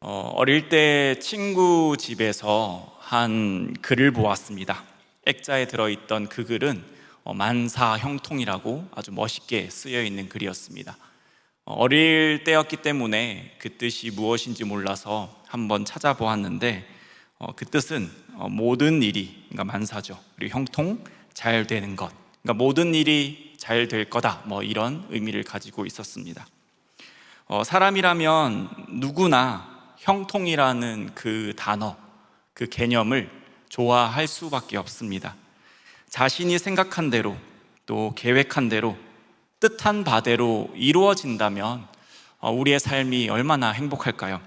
어릴 때 친구 집에서 한 글을 보았습니다. 액자에 들어있던 그 글은 만사 형통이라고 아주 멋있게 쓰여 있는 글이었습니다. 어릴 때였기 때문에 그 뜻이 무엇인지 몰라서 한번 찾아보았는데 그 뜻은 모든 일이, 그러니까 만사죠. 그리고 형통, 잘 되는 것, 그러니까 모든 일이 잘 될 거다, 이런 의미를 가지고 있었습니다. 사람이라면 누구나 형통이라는 그 단어, 그 개념을 좋아할 수밖에 없습니다. 자신이 생각한 대로, 또 계획한 대로, 뜻한 바대로 이루어진다면 우리의 삶이 얼마나 행복할까요?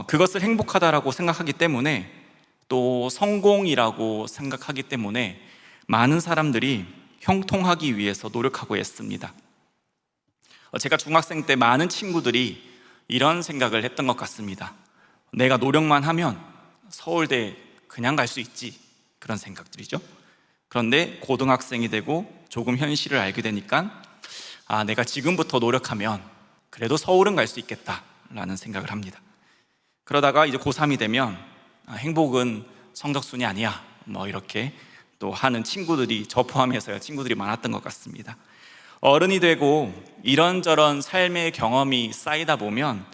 그것을 행복하다라고 생각하기 때문에, 또 성공이라고 생각하기 때문에 많은 사람들이 형통하기 위해서 노력하고 있습니다. 제가 중학생 때 많은 친구들이 이런 생각을 했던 것 같습니다. 내가 노력만 하면 서울대 그냥 갈 수 있지, 그런 생각들이죠. 그런데 고등학생이 되고 조금 현실을 알게 되니까 내가 지금부터 노력하면 그래도 서울은 갈 수 있겠다라는 생각을 합니다. 그러다가 이제 고3이 되면 행복은 성적순이 아니야, 이렇게 또 하는 친구들이, 저 포함해서요, 친구들이 많았던 것 같습니다. 어른이 되고 이런저런 삶의 경험이 쌓이다 보면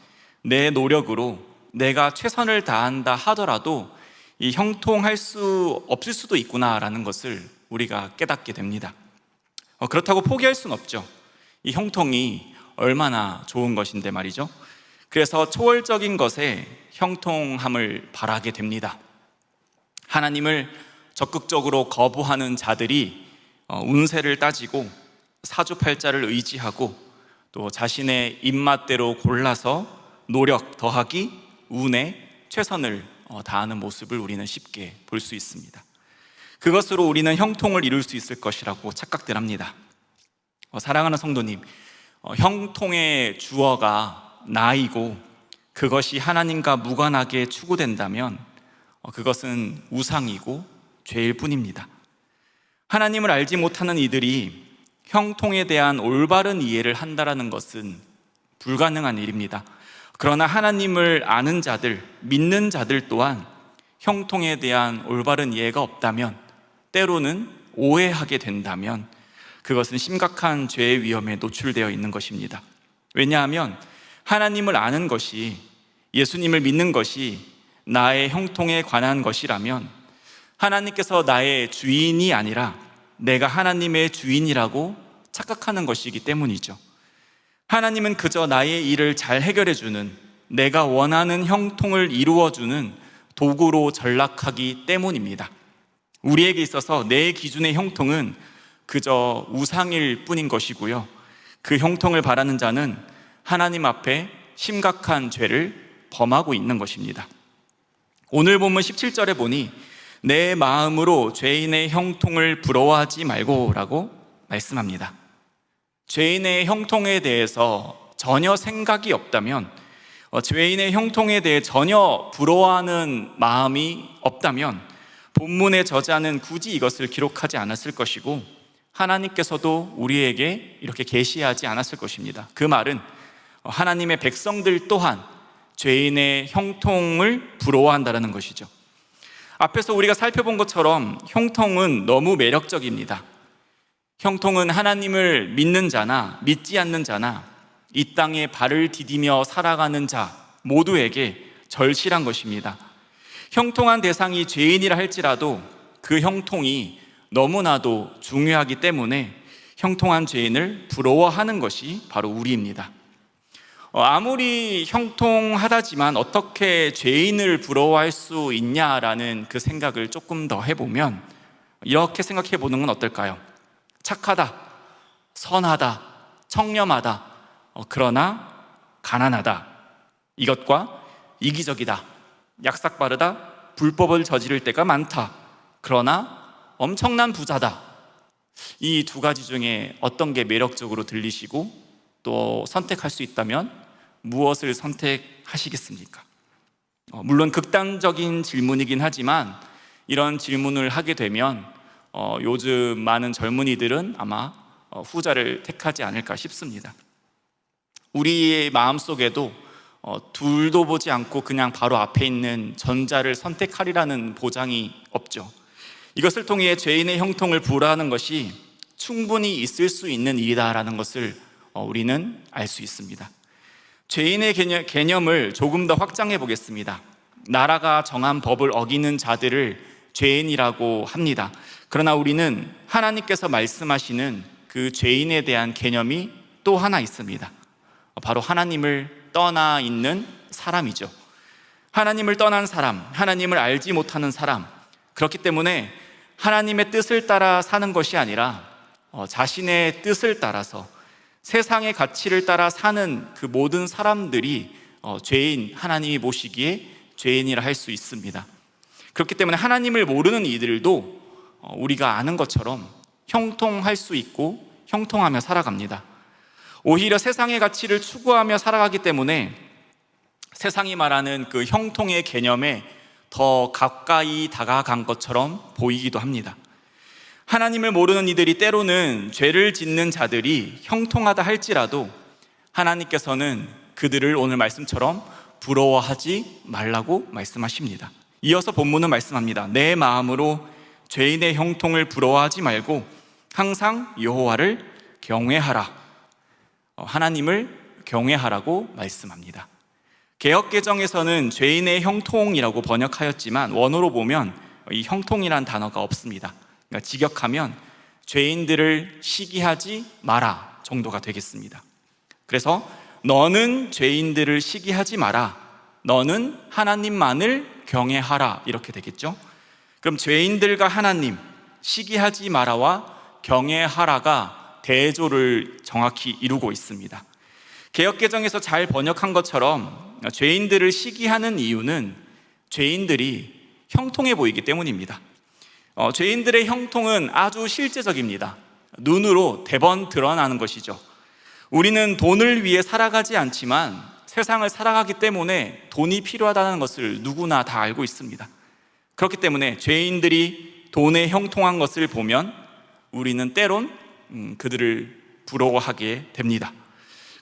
내 노력으로 내가 최선을 다한다 하더라도 이 형통할 수 없을 수도 있구나라는 것을 우리가 깨닫게 됩니다. 그렇다고 포기할 수는 없죠. 이 형통이 얼마나 좋은 것인데 말이죠. 그래서 초월적인 것에 형통함을 바라게 됩니다. 하나님을 적극적으로 거부하는 자들이 운세를 따지고 사주팔자를 의지하고 또 자신의 입맛대로 골라서 노력 더하기 운에 최선을 다하는 모습을 우리는 쉽게 볼 수 있습니다. 그것으로 우리는 형통을 이룰 수 있을 것이라고 착각들 합니다. 사랑하는 성도님, 형통의 주어가 나이고 그것이 하나님과 무관하게 추구된다면 그것은 우상이고 죄일 뿐입니다. 하나님을 알지 못하는 이들이 형통에 대한 올바른 이해를 한다는 것은 불가능한 일입니다. 그러나 하나님을 아는 자들, 믿는 자들 또한 형통에 대한 올바른 이해가 없다면, 때로는 오해하게 된다면 그것은 심각한 죄의 위험에 노출되어 있는 것입니다. 왜냐하면 하나님을 아는 것이, 예수님을 믿는 것이 나의 형통에 관한 것이라면 하나님께서 나의 주인이 아니라 내가 하나님의 주인이라고 착각하는 것이기 때문이죠. 하나님은 그저 나의 일을 잘 해결해주는, 내가 원하는 형통을 이루어주는 도구로 전락하기 때문입니다. 우리에게 있어서 내 기준의 형통은 그저 우상일 뿐인 것이고요, 그 형통을 바라는 자는 하나님 앞에 심각한 죄를 범하고 있는 것입니다. 오늘 본문 17절에 보니 내 마음으로 죄인의 형통을 부러워하지 말고 라고 말씀합니다. 죄인의 형통에 대해서 전혀 생각이 없다면, 죄인의 형통에 대해 전혀 부러워하는 마음이 없다면 본문의 저자는 굳이 이것을 기록하지 않았을 것이고 하나님께서도 우리에게 이렇게 계시하지 않았을 것입니다. 그 말은 하나님의 백성들 또한 죄인의 형통을 부러워한다는 것이죠. 앞에서 우리가 살펴본 것처럼 형통은 너무 매력적입니다. 형통은 하나님을 믿는 자나 믿지 않는 자나 이 땅에 발을 디디며 살아가는 자 모두에게 절실한 것입니다. 형통한 대상이 죄인이라 할지라도 그 형통이 너무나도 중요하기 때문에 형통한 죄인을 부러워하는 것이 바로 우리입니다. 아무리 형통하다지만 어떻게 죄인을 부러워할 수 있냐라는 그 생각을 조금 더 해보면 이렇게 생각해 보는 건 어떨까요? 착하다, 선하다, 청렴하다, 그러나 가난하다, 이것과 이기적이다, 약삭빠르다, 불법을 저지를 때가 많다, 그러나 엄청난 부자다. 이 두 가지 중에 어떤 게 매력적으로 들리시고 또 선택할 수 있다면 무엇을 선택하시겠습니까? 물론 극단적인 질문이긴 하지만 이런 질문을 하게 되면 요즘 많은 젊은이들은 아마 후자를 택하지 않을까 싶습니다. 우리의 마음속에도 둘도 보지 않고 그냥 바로 앞에 있는 전자를 선택하리라는 보장이 없죠. 이것을 통해 죄인의 형통을 불허하는 것이 충분히 있을 수 있는 일이다라는 것을 우리는 알 수 있습니다. 죄인의 개념을 조금 더 확장해 보겠습니다. 나라가 정한 법을 어기는 자들을 죄인이라고 합니다. 그러나 우리는 하나님께서 말씀하시는 그 죄인에 대한 개념이 또 하나 있습니다. 바로 하나님을 떠나 있는 사람이죠. 하나님을 떠난 사람, 하나님을 알지 못하는 사람. 그렇기 때문에 하나님의 뜻을 따라 사는 것이 아니라 자신의 뜻을 따라서 세상의 가치를 따라 사는 그 모든 사람들이 죄인, 하나님이 보시기에 죄인이라 할 수 있습니다. 그렇기 때문에 하나님을 모르는 이들도 우리가 아는 것처럼 형통할 수 있고 형통하며 살아갑니다. 오히려 세상의 가치를 추구하며 살아가기 때문에 세상이 말하는 그 형통의 개념에 더 가까이 다가간 것처럼 보이기도 합니다. 하나님을 모르는 이들이 때로는 죄를 짓는 자들이 형통하다 할지라도 하나님께서는 그들을 오늘 말씀처럼 부러워하지 말라고 말씀하십니다. 이어서 본문은 말씀합니다. 내 마음으로 죄인의 형통을 부러워하지 말고 항상 여호와를 경외하라. 하나님을 경외하라고 말씀합니다. 개역개정에서는 죄인의 형통이라고 번역하였지만 원어로 보면 이 형통이란 단어가 없습니다. 그러니까 직역하면 죄인들을 시기하지 마라 정도가 되겠습니다. 그래서 너는 죄인들을 시기하지 마라, 너는 하나님만을 경외하라 이렇게 되겠죠. 그럼 죄인들과 하나님, 시기하지 마라와 경외하라가 대조를 정확히 이루고 있습니다. 개역개정에서 잘 번역한 것처럼 죄인들을 시기하는 이유는 죄인들이 형통해 보이기 때문입니다. 죄인들의 형통은 아주 실제적입니다. 눈으로 대번 드러나는 것이죠. 우리는 돈을 위해 살아가지 않지만 세상을 살아가기 때문에 돈이 필요하다는 것을 누구나 다 알고 있습니다. 그렇기 때문에 죄인들이 돈에 형통한 것을 보면 우리는 때론 그들을 부러워하게 됩니다.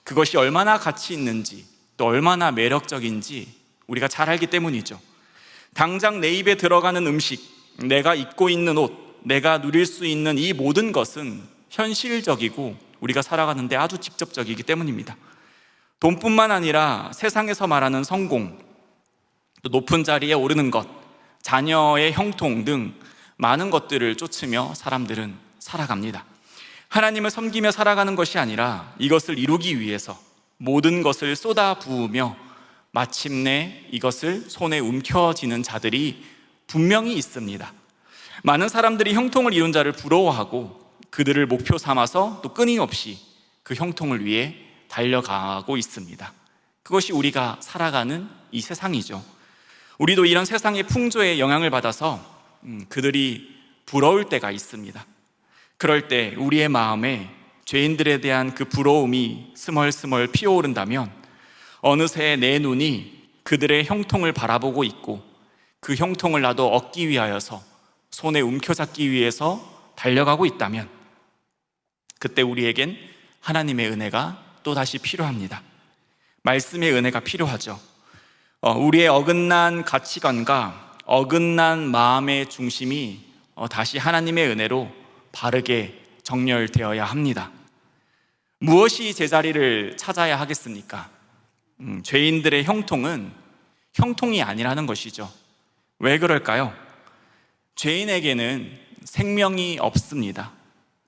그것이 얼마나 가치 있는지 또 얼마나 매력적인지 우리가 잘 알기 때문이죠. 당장 내 입에 들어가는 음식, 내가 입고 있는 옷, 내가 누릴 수 있는 이 모든 것은 현실적이고 우리가 살아가는데 아주 직접적이기 때문입니다. 돈뿐만 아니라 세상에서 말하는 성공, 또 높은 자리에 오르는 것, 자녀의 형통 등 많은 것들을 쫓으며 사람들은 살아갑니다. 하나님을 섬기며 살아가는 것이 아니라 이것을 이루기 위해서 모든 것을 쏟아부으며 마침내 이것을 손에 움켜쥐는 자들이 분명히 있습니다. 많은 사람들이 형통을 이룬 자를 부러워하고 그들을 목표 삼아서 또 끊임없이 그 형통을 위해 달려가고 있습니다. 그것이 우리가 살아가는 이 세상이죠. 우리도 이런 세상의 풍조에 영향을 받아서 그들이 부러울 때가 있습니다. 그럴 때 우리의 마음에 죄인들에 대한 그 부러움이 스멀스멀 피어오른다면 어느새 내 눈이 그들의 형통을 바라보고 있고 그 형통을 나도 얻기 위하여서 손에 움켜잡기 위해서 달려가고 있다면 그때 우리에겐 하나님의 은혜가 또다시 필요합니다. 말씀의 은혜가 필요하죠. 우리의 어긋난 가치관과 어긋난 마음의 중심이 다시 하나님의 은혜로 바르게 정렬되어야 합니다. 무엇이 제자리를 찾아야 하겠습니까? 죄인들의 형통은 형통이 아니라는 것이죠. 왜 그럴까요? 죄인에게는 생명이 없습니다.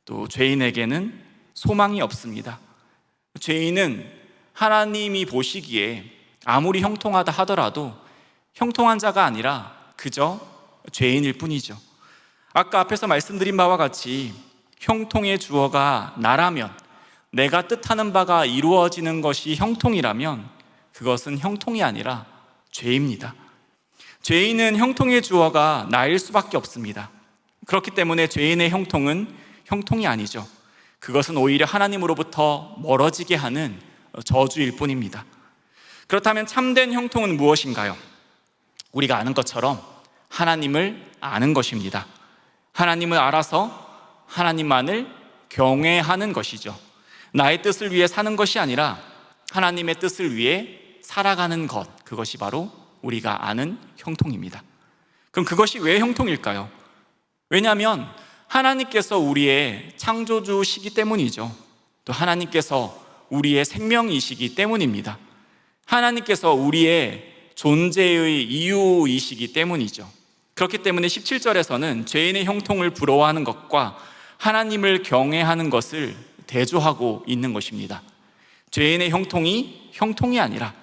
또 죄인에게는 소망이 없습니다. 죄인은 하나님이 보시기에 아무리 형통하다 하더라도 형통한 자가 아니라 그저 죄인일 뿐이죠. 아까 앞에서 말씀드린 바와 같이 형통의 주어가 나라면, 내가 뜻하는 바가 이루어지는 것이 형통이라면 그것은 형통이 아니라 죄입니다. 죄인은 형통의 주어가 나일 수밖에 없습니다. 그렇기 때문에 죄인의 형통은 형통이 아니죠. 그것은 오히려 하나님으로부터 멀어지게 하는 저주일 뿐입니다. 그렇다면 참된 형통은 무엇인가요? 우리가 아는 것처럼 하나님을 아는 것입니다. 하나님을 알아서 하나님만을 경외하는 것이죠. 나의 뜻을 위해 사는 것이 아니라 하나님의 뜻을 위해 살아가는 것, 그것이 바로 우리가 아는 형통입니다. 그럼 그것이 왜 형통일까요? 왜냐하면 하나님께서 우리의 창조주시기 때문이죠. 또 하나님께서 우리의 생명이시기 때문입니다. 하나님께서 우리의 존재의 이유이시기 때문이죠. 그렇기 때문에 17절에서는 죄인의 형통을 부러워하는 것과 하나님을 경외하는 것을 대조하고 있는 것입니다. 죄인의 형통이 아니라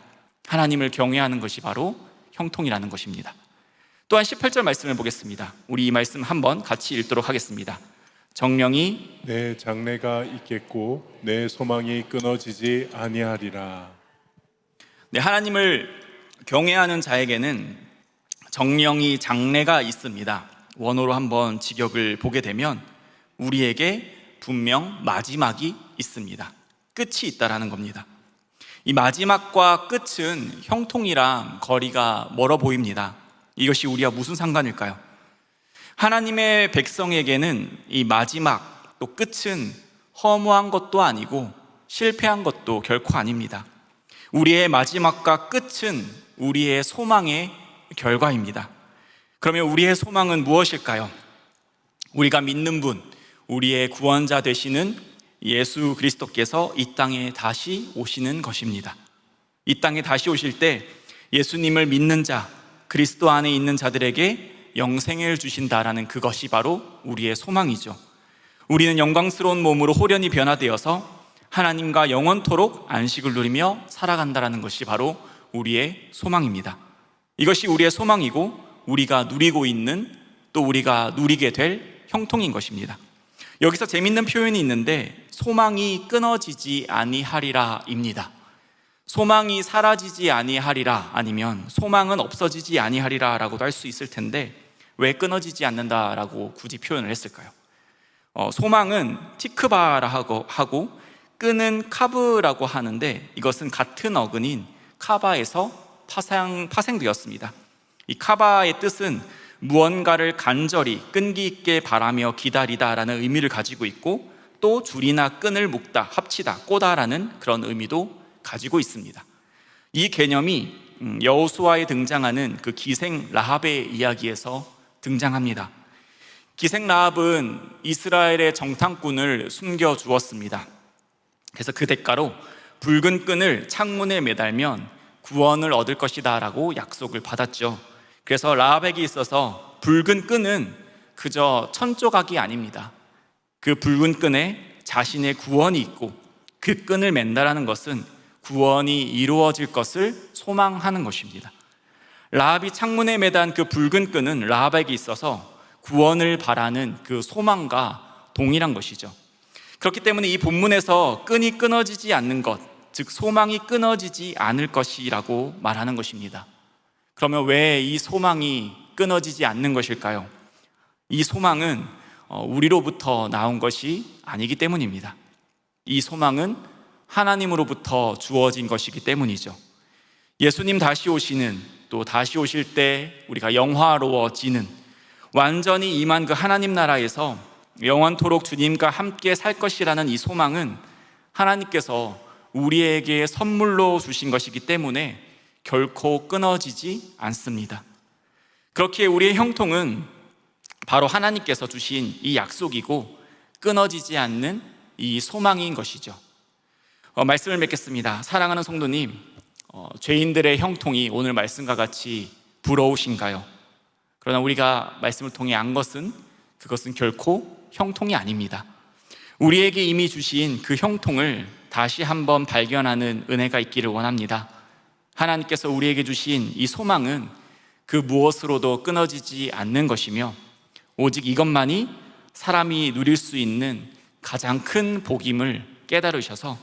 하나님을 경외하는 것이 바로 형통이라는 것입니다. 또한 18절 말씀을 보겠습니다. 우리 이 말씀 한번 같이 읽도록 하겠습니다. 정령이 내 장래가 있겠고 내 소망이 끊어지지 아니하리라. 네, 하나님을 경외하는 자에게는 정령이 장래가 있습니다. 원어로 한번 직역을 보게 되면 우리에게 분명 마지막이 있습니다. 끝이 있다라는 겁니다. 이 마지막과 끝은 형통이랑 거리가 멀어 보입니다. 이것이 우리와 무슨 상관일까요? 하나님의 백성에게는 이 마지막 또 끝은 허무한 것도 아니고 실패한 것도 결코 아닙니다. 우리의 마지막과 끝은 우리의 소망의 결과입니다. 그러면 우리의 소망은 무엇일까요? 우리가 믿는 분, 우리의 구원자 되시는 예수 그리스도께서 이 땅에 다시 오시는 것입니다. 이 땅에 다시 오실 때 예수님을 믿는 자, 그리스도 안에 있는 자들에게 영생을 주신다라는 그것이 바로 우리의 소망이죠. 우리는 영광스러운 몸으로 호련히 변화되어서 하나님과 영원토록 안식을 누리며 살아간다라는 것이 바로 우리의 소망입니다. 이것이 우리의 소망이고 우리가 누리고 있는, 또 우리가 누리게 될 형통인 것입니다. 여기서 재밌는 표현이 있는데 소망이 끊어지지 아니하리라 입니다. 소망이 사라지지 아니하리라, 아니면 소망은 없어지지 아니하리라 라고도 할 수 있을 텐데 왜 끊어지지 않는다라고 굳이 표현을 했을까요? 소망은 티크바라 하고 끄는 카브라고 하는데 이것은 같은 어근인 카바에서 파생되었습니다. 이 카바의 뜻은 무언가를 간절히 끈기 있게 바라며 기다리다라는 의미를 가지고 있고, 또 줄이나 끈을 묶다, 합치다, 꼬다라는 그런 의미도 가지고 있습니다. 이 개념이 여호수아에 등장하는 그 기생 라합의 이야기에서 등장합니다. 기생 라합은 이스라엘의 정탐꾼을 숨겨주었습니다. 그래서 그 대가로 붉은 끈을 창문에 매달면 구원을 얻을 것이다 라고 약속을 받았죠. 그래서 라합에게 있어서 붉은 끈은 그저 천조각이 아닙니다. 그 붉은 끈에 자신의 구원이 있고 그 끈을 맨다라는 것은 구원이 이루어질 것을 소망하는 것입니다. 라합이 창문에 매단 그 붉은 끈은 라합에게 있어서 구원을 바라는 그 소망과 동일한 것이죠. 그렇기 때문에 이 본문에서 끈이 끊어지지 않는 것, 즉 소망이 끊어지지 않을 것이라고 말하는 것입니다. 그러면 왜 이 소망이 끊어지지 않는 것일까요? 이 소망은 우리로부터 나온 것이 아니기 때문입니다. 이 소망은 하나님으로부터 주어진 것이기 때문이죠. 예수님 다시 오시는, 또 다시 오실 때 우리가 영화로워지는, 완전히 임한 그 하나님 나라에서 영원토록 주님과 함께 살 것이라는 이 소망은 하나님께서 우리에게 선물로 주신 것이기 때문에 결코 끊어지지 않습니다. 그렇기에 우리의 형통은 바로 하나님께서 주신 이 약속이고 끊어지지 않는 이 소망인 것이죠. 말씀을 맺겠습니다. 사랑하는 성도님, 죄인들의 형통이 오늘 말씀과 같이 부러우신가요? 그러나 우리가 말씀을 통해 안 것은, 그것은 결코 형통이 아닙니다. 우리에게 이미 주신 그 형통을 다시 한번 발견하는 은혜가 있기를 원합니다. 하나님께서 우리에게 주신 이 소망은 그 무엇으로도 끊어지지 않는 것이며, 오직 이것만이 사람이 누릴 수 있는 가장 큰 복임을 깨달으셔서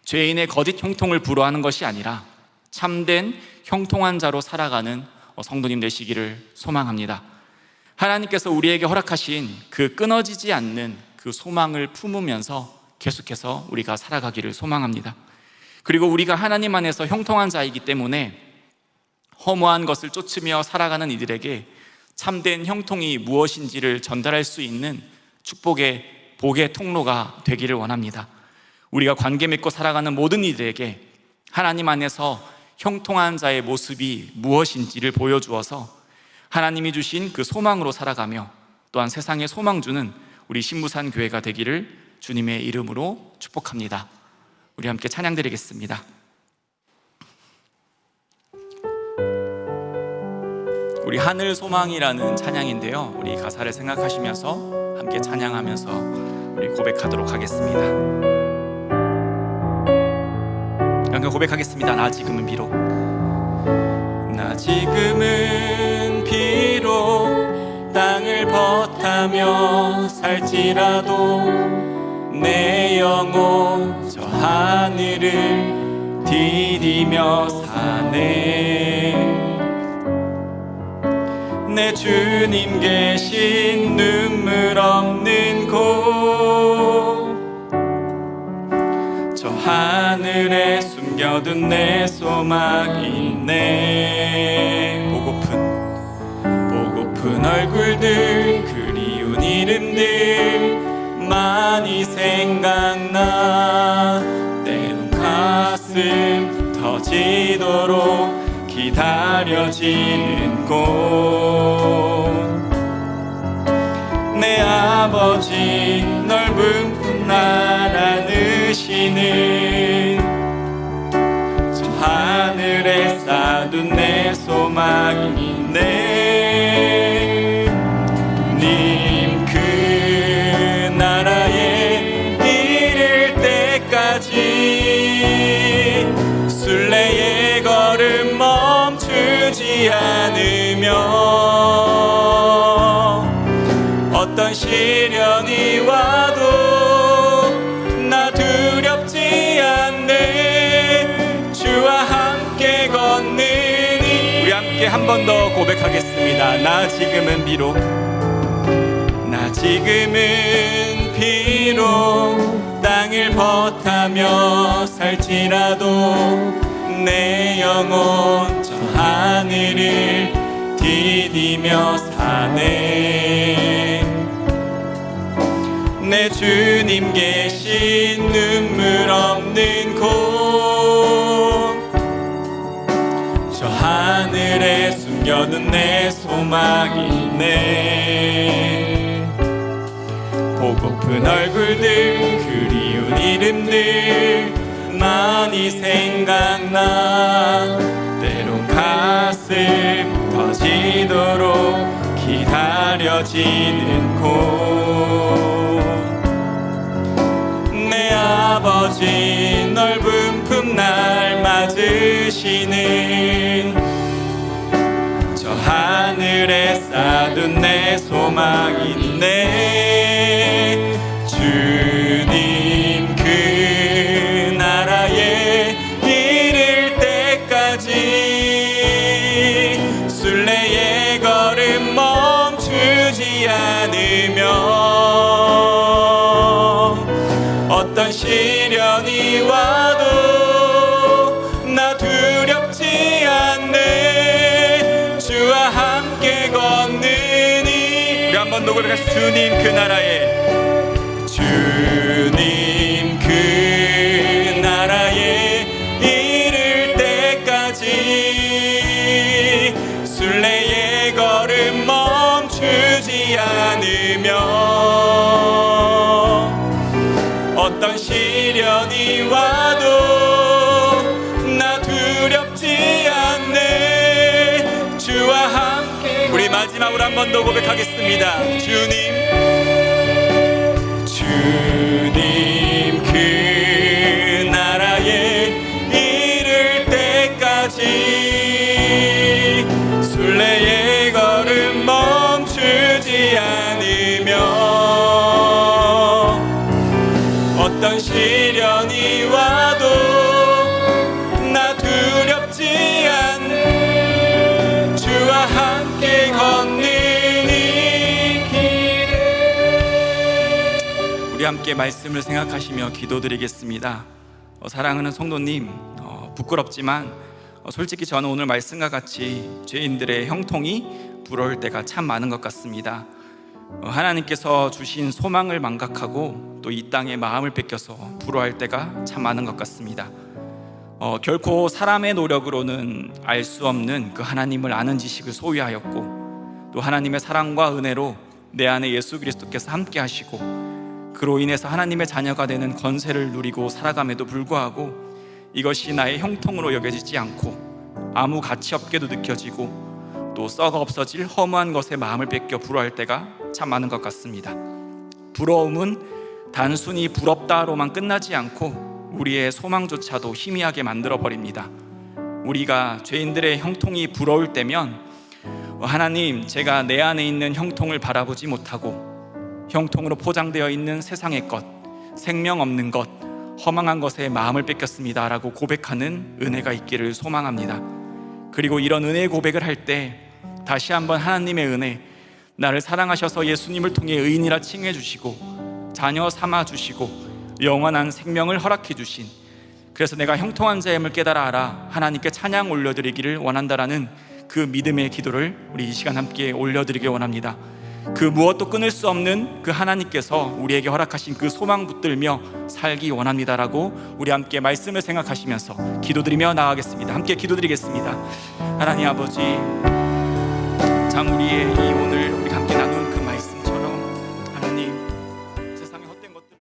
죄인의 거짓 형통을 부러워하는 것이 아니라 참된 형통한 자로 살아가는 성도님 되시기를 소망합니다. 하나님께서 우리에게 허락하신 그 끊어지지 않는 그 소망을 품으면서 계속해서 우리가 살아가기를 소망합니다. 그리고 우리가 하나님 안에서 형통한 자이기 때문에 허무한 것을 쫓으며 살아가는 이들에게 참된 형통이 무엇인지를 전달할 수 있는 축복의 복의 통로가 되기를 원합니다. 우리가 관계 맺고 살아가는 모든 이들에게 하나님 안에서 형통한 자의 모습이 무엇인지를 보여주어서 하나님이 주신 그 소망으로 살아가며 또한 세상에 소망 주는 우리 신부산 교회가 되기를 주님의 이름으로 축복합니다. 우리 함께 찬양 드리겠습니다. 우리 하늘 소망이라는 찬양인데요, 우리 가사를 생각하시면서 함께 찬양하면서 우리 고백하도록 하겠습니다. 함께 고백하겠습니다. 나 지금은 비록, 나 지금은 비록 땅을 벗하며 살지라도 내 영혼 저 하늘을 디디며 사네. 내 주님 계신 눈물 없는 곳, 저 하늘에 숨겨둔 내 소망이 있네. 보고픈 얼굴들, 그리운 이름들 많이 생각나. 때론 가슴 터지도록 기다려지는 곳, 내 아버지 넓은 품날 안으시는 저 하늘에 쌓둔 내 소망이 있네. 님 그 나라에 이를 때까지 순례의 걸음 멈추지 않으며 어떤 시련이 와도 나 두렵지 않네. 주와 함께 걷느니. 우리 함께 한 번 더 고백하겠습니다. 나 지금은 비록, 나 지금은 비록 땅을 벗하며 살지라도 내 영혼 저 하늘을 디디며 사네. 내 주님 계신 눈물 없는 곳, 저 하늘에 숨겨둔 내 소망이 있네. 보고픈 얼굴들, 그리운 이름들 많이 생각나. 때론 가슴 터지도록 기다려지는 곳, 내 아버지 넓은 품날 맞으시는 저 하늘에 쌓둔 내 소망이 있네. 주님 그 나라에 이를 때까지 순례의 걸음 멈추지 않으며 어떤 시련이 와도 나 두렵지 않네. 주와 함께 걷느니. 우리 한 번 더 고백하시죠. 주님 그 나라에, 주님 그 나라에 이를 때까지 순례의 걸음 멈추지 않으며 어떤 시련이 와도 나 두렵지 않네. 주와 함께. 우리 마지막으로 한 번 더 고백하겠습니다. 주님 그 나라에 이를 때까지 순례의 걸음 멈추지 않으며 어떤 시련이 와도 나 두렵지 않네. 주와 함께 걷는 이 길에. 우리 함께 말씀을 생각하시며 기도드리겠습니다. 사랑하는 성도님, 부끄럽지만 솔직히 저는 오늘 말씀과 같이 죄인들의 형통이 부러울 때가 참 많은 것 같습니다. 하나님께서 주신 소망을 망각하고 또 이 땅에 마음을 뺏겨서 부러워할 때가 참 많은 것 같습니다. 결코 사람의 노력으로는 알 수 없는 그 하나님을 아는 지식을 소유하였고, 또 하나님의 사랑과 은혜로 내 안에 예수 그리스도께서 함께 하시고, 그로 인해서 하나님의 자녀가 되는 권세를 누리고 살아감에도 불구하고 이것이 나의 형통으로 여겨지지 않고 아무 가치 없게도 느껴지고 또 썩어 없어질 허무한 것에 마음을 뺏겨 부러워할 때가 참 많은 것 같습니다. 부러움은 단순히 부럽다로만 끝나지 않고 우리의 소망조차도 희미하게 만들어버립니다. 우리가 죄인들의 형통이 부러울 때면 하나님, 제가 내 안에 있는 형통을 바라보지 못하고 형통으로 포장되어 있는 세상의 것, 생명 없는 것, 허망한 것에 마음을 뺏겼습니다 라고 고백하는 은혜가 있기를 소망합니다. 그리고 이런 은혜의 고백을 할 때 다시 한번 하나님의 은혜, 나를 사랑하셔서 예수님을 통해 의인이라 칭해 주시고 자녀 삼아 주시고 영원한 생명을 허락해 주신, 그래서 내가 형통한 자임을 깨달아 알아 하나님께 찬양 올려드리기를 원한다라는 그 믿음의 기도를 우리 이 시간 함께 올려드리기 원합니다. 그 무엇도 끊을 수 없는 그 하나님께서 우리에게 허락하신 그 소망 붙들며 살기 원합니다라고 우리 함께 말씀을 생각하시면서 기도드리며 나아가겠습니다. 함께 기도드리겠습니다. 하나님 아버지, 참 우리의